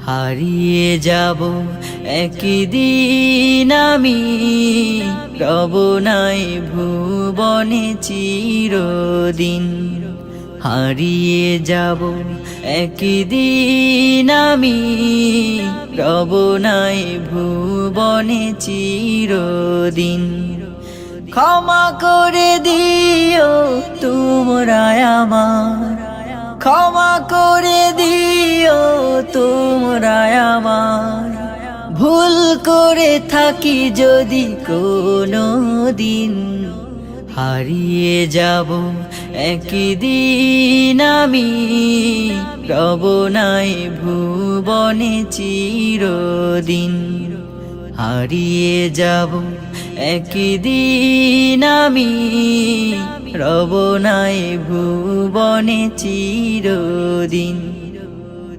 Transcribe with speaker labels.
Speaker 1: হারিয়ে যাব একদিন আমি, রব নাই ভুবনে চিরদিন। হারিয়ে যাব একদিন আমি, রব নাই ভুবনে চিরদিন। ক্ষমা করে দিও তোমরা আমার, ক্ষমা করে দিও তোমরা আমার। ভুল করে থাকি যদি কোনো দিন, হারিয়ে যাব একদিন আমি, রব নাই ভুবনে চিরদিন। হারিয়ে যাব একদিন আমি, রব নাই ভুবনে চিরদিন।